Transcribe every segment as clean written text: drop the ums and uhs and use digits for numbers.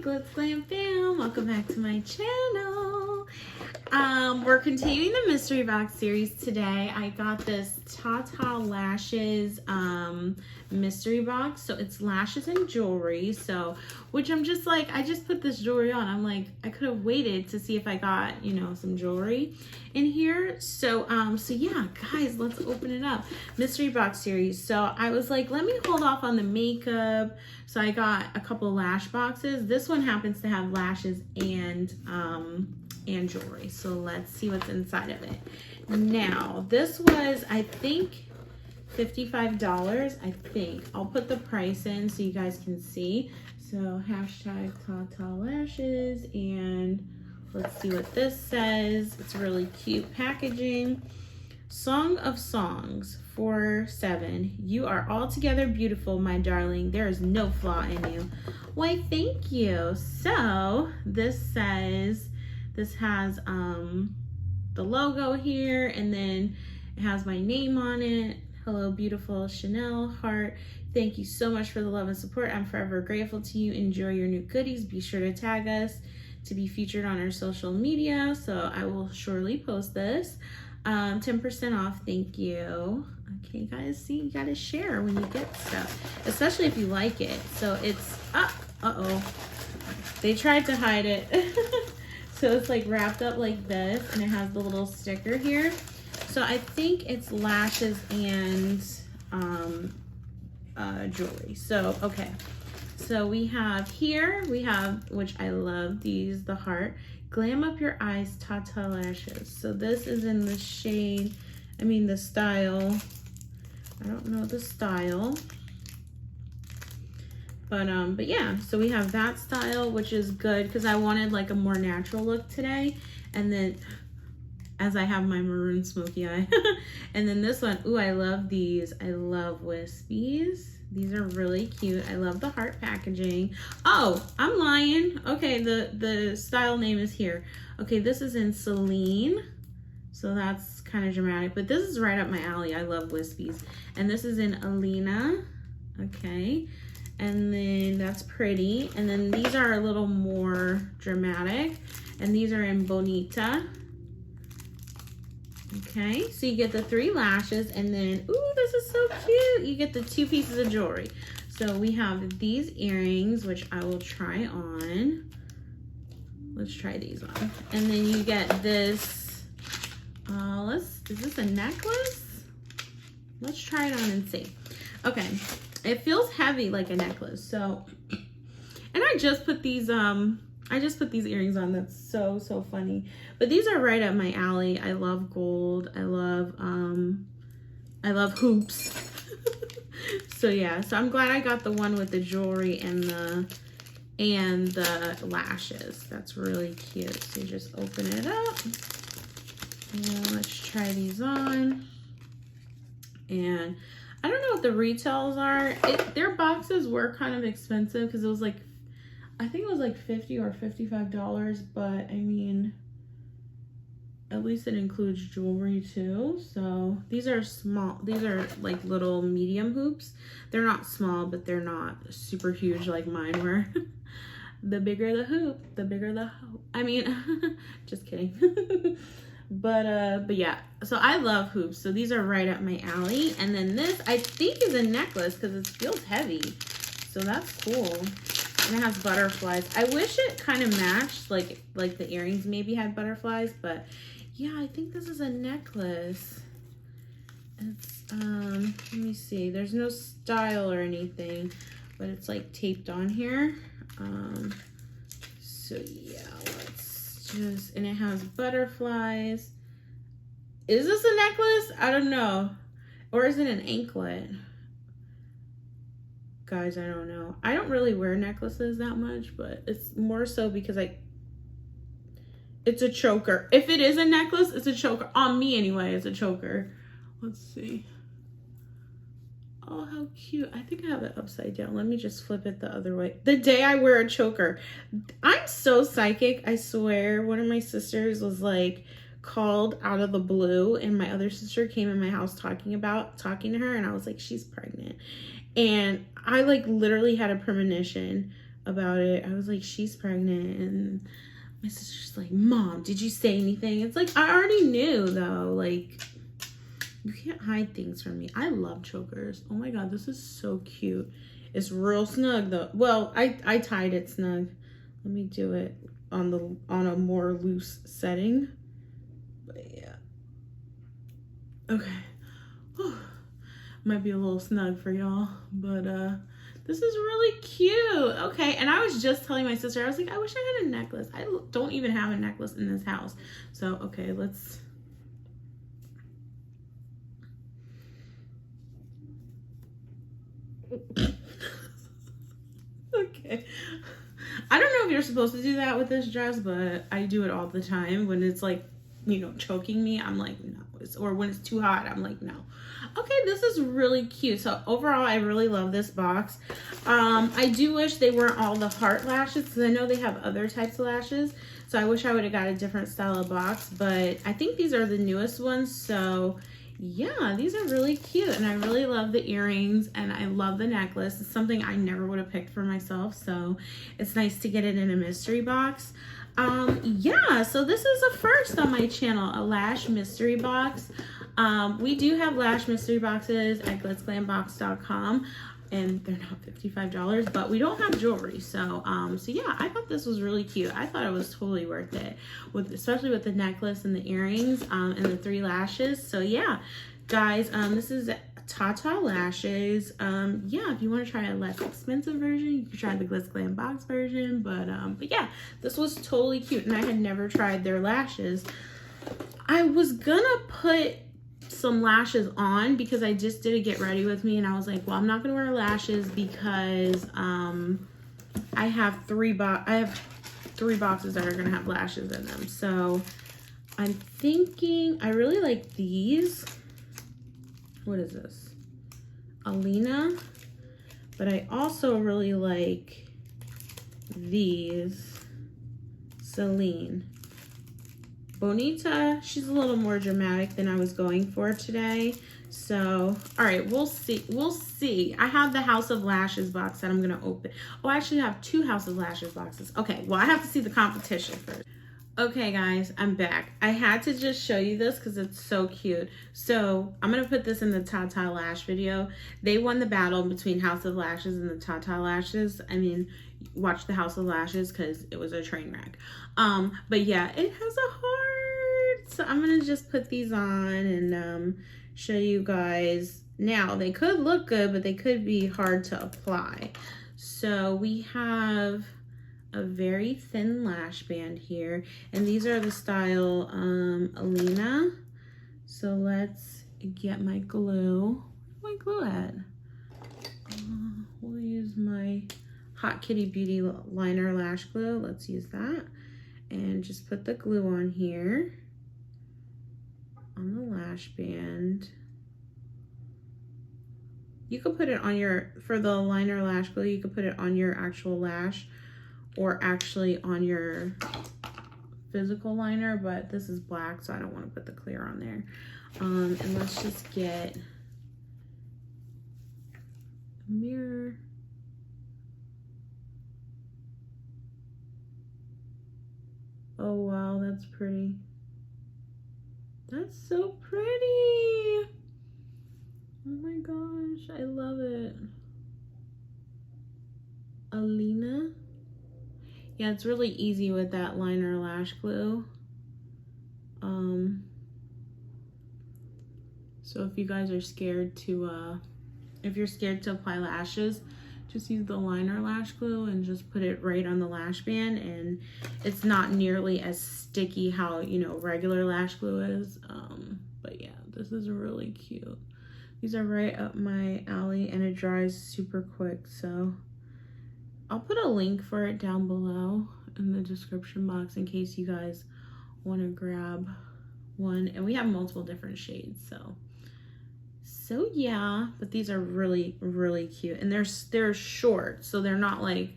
GlitzGlamFam, welcome back to my channel. We're continuing the mystery box series today. I got this TATA lashes mystery box. So it's lashes and jewelry. So, which I'm just like, I just put this jewelry on. I'm like, I could have waited to see if I got, you know, some jewelry in here. So, so yeah, guys, let's open it up. Mystery box series. So I was like, let me hold off on the makeup. So I got a couple of lash boxes. This one happens to have lashes and jewelry. So let's see what's inside of it. Now, this was, I think, $55, I think. I'll put the price in so you guys can see. So hashtag TATA lashes, and let's see what this says. It's really cute packaging. Song of Songs 4/7. You are altogether beautiful, my darling. There is no flaw in you. Why, thank you. So this says, this has the logo here, and then it has my name on it. Hello, beautiful Chanelle, heart. Thank you so much for the love and support. I'm forever grateful to you. Enjoy your new goodies. Be sure to tag us to be featured on our social media. So I will surely post this. 10% off, thank you. Okay, guys, see, you gotta share when you get stuff, especially if you like it. So it's, uh-oh, they tried to hide it. So it's like wrapped up like this, and it has the little sticker here. So I think it's lashes and jewelry. So, okay. So we have here, which I love these, the heart. Glam Up Your Eyes TATA lashes. So this is in the shade, the style. I don't know the style. But yeah, so we have that style, which is good because I wanted like a more natural look today. And then, as I have my maroon smoky eye. And then this one, ooh, I love these. I love wispies. These are really cute. I love the heart packaging. Oh, I'm lying. Okay, the style name is here. Okay, this is in Celine. So that's kind of dramatic, but this is right up my alley. I love wispies. And this is in Alina. Okay. And then that's pretty. And then these are a little more dramatic. And these are in Bonita. Okay, so you get the 3 lashes, and then, ooh, this is so cute. You get the 2 pieces of jewelry. So we have these earrings, which I will try on. Let's try these on. And then you get this, is this a necklace? Let's try it on and see. Okay, it feels heavy like a necklace. So, and I just put these earrings on. That's so funny. But these are right up my alley. I love gold. I love hoops. So yeah, so I'm glad I got the one with the jewelry and the lashes. That's really cute. So you just open it up. And let's try these on. And I don't know what the retails are. Their boxes were kind of expensive because it was like, I think it was like $50 or $55, but at least it includes jewelry too. So these are small. These are like little medium hoops. They're not small, but they're not super huge like mine were. The bigger the hoop, the bigger the hoop. Just kidding. But yeah, so I love hoops. So these are right up my alley. And then this, I think, is a necklace because it feels heavy. So that's cool. And it has butterflies. I wish it kind of matched, like the earrings maybe had butterflies, but yeah, I think this is a necklace. It's, let me see. There's no style or anything, but it's like taped on here. So yeah, let's just, and it has butterflies. Is this a necklace? I don't know. Or is it an anklet? Guys, I don't know. I don't really wear necklaces that much, but it's more so because it's a choker. If it is a necklace, it's a choker. On me anyway, it's a choker. Let's see. Oh, how cute. I think I have it upside down. Let me just flip it the other way. The day I wear a choker. I'm so psychic, I swear. One of my sisters was like called out of the blue, and my other sister came in my house talking to her, and I was like, she's pregnant. And I like literally had a premonition about it. I was like, she's pregnant, and my sister's like, Mom, did you say anything? It's like, I already knew though. Like, you can't hide things from me. I love chokers. Oh my God, this is so cute. It's real snug though. Well, I tied it snug. Let me do it on a more loose setting. But yeah. Okay. Whew. Might be a little snug for y'all, but this is really cute. Okay, and I was just telling my sister, I was like, I wish I had a necklace. I don't even have a necklace in this house. So, okay, let's... Okay. I don't know if you're supposed to do that with this dress, but I do it all the time. When it's like, you know, choking me, I'm like, no. Or when it's too hot, I'm like, no. Okay, this is really cute. So overall, I really love this box. I do wish they weren't all the heart lashes, because I know they have other types of lashes. So I wish I would have got a different style of box, but I think these are the newest ones. So yeah, these are really cute, and I really love the earrings, and I love the necklace. It's something I never would have picked for myself, so it's nice to get it in a mystery box. Yeah, so this is a first on my channel, a lash mystery box. We do have lash mystery boxes at GlitzGlamFix.com, and they're not $55, but we don't have jewelry. So so yeah, I thought this was really cute. I thought it was totally worth it, especially with the necklace and the earrings, and the 3 lashes. So yeah, guys, this is TATA lashes. Yeah, if you want to try a less expensive version, you can try the GlitzGlam box version. But yeah, this was totally cute, and I had never tried their lashes. I was gonna put some lashes on because I just did a get ready with me, and I was like, well, I'm not gonna wear lashes because I have three boxes that are gonna have lashes in them. So I'm thinking I really like these. What is this? Alina. But I also really like these. Celine. Bonita, she's a little more dramatic than I was going for today. So, all right, we'll see. We'll see. I have the House of Lashes box that I'm going to open. Oh, I actually have 2 House of Lashes boxes. Okay, well, I have to see the competition first. Okay, guys, I'm back. I had to just show you this because it's so cute. So, I'm going to put this in the TATA Lash video. They won the battle between House of Lashes and the TATA Lashes. I mean, watch the House of Lashes because it was a train wreck. But yeah, it has a heart. So, I'm going to just put these on and show you guys. Now, they could look good, but they could be hard to apply. So, we have a very thin lash band here, and these are the style Alina. So let's get my glue. Where's my glue at? We'll use my Hot Kitty Beauty liner lash glue. Let's use that and just put the glue on here on the lash band. You could put it on your, for the liner lash glue, you could put it on your actual lash or actually on your physical liner, but this is black, so I don't want to put the clear on there. And let's just get a mirror. Oh wow, that's pretty. That's so pretty. Oh my gosh, I love it. Alina. Yeah, it's really easy with that liner lash glue. So if you guys are scared to, if you're scared to apply lashes, just use the liner lash glue and just put it right on the lash band, and it's not nearly as sticky how, you know, regular lash glue is. But yeah, this is really cute. These are right up my alley, and it dries super quick, so I'll put a link for it down below in the description box in case you guys want to grab one. And we have multiple different shades, so yeah. But these are really, really cute, and they're short, so they're not like,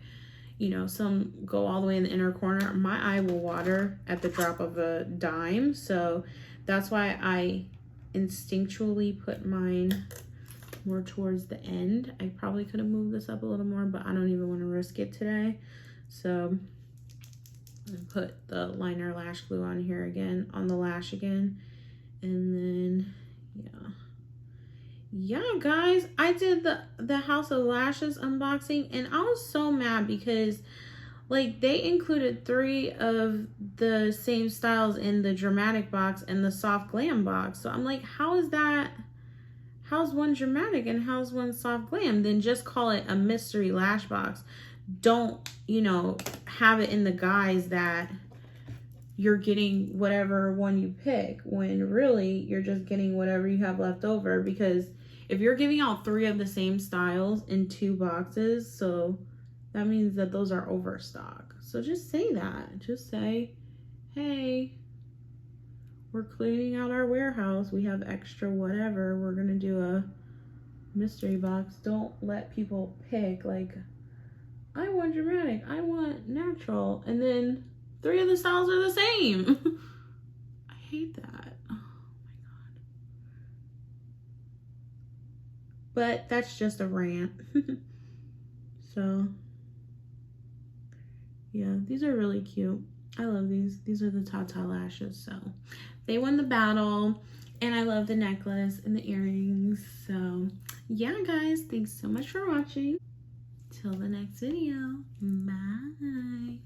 you know, some go all the way in the inner corner. My eye will water at the drop of a dime, so that's why I instinctually put mine more towards the end. I probably could have moved this up a little more, but I don't even want to risk it today. So I put the liner lash glue on here again, on the lash again. And then, yeah, guys, I did the House of Lashes unboxing, and I was so mad because like they included 3 of the same styles in the dramatic box and the soft glam box. So I'm like, how's one dramatic and how's one soft glam? Then just call it a mystery lash box. Don't, have it in the guise that you're getting whatever one you pick, when really you're just getting whatever you have left over. Because if you're giving out 3 of the same styles in 2 boxes, so that means that those are overstock. So just say that. Just say, hey, we're cleaning out our warehouse. We have extra whatever. We're going to do a mystery box. Don't let people pick, like, I want dramatic, I want natural, and then 3 of the styles are the same. I hate that. Oh my God. But that's just a rant. So, yeah, these are really cute. I love these. These are the TATA lashes. So they won the battle, and I love the necklace and the earrings. So yeah, guys, thanks so much for watching. Till the next video. Bye.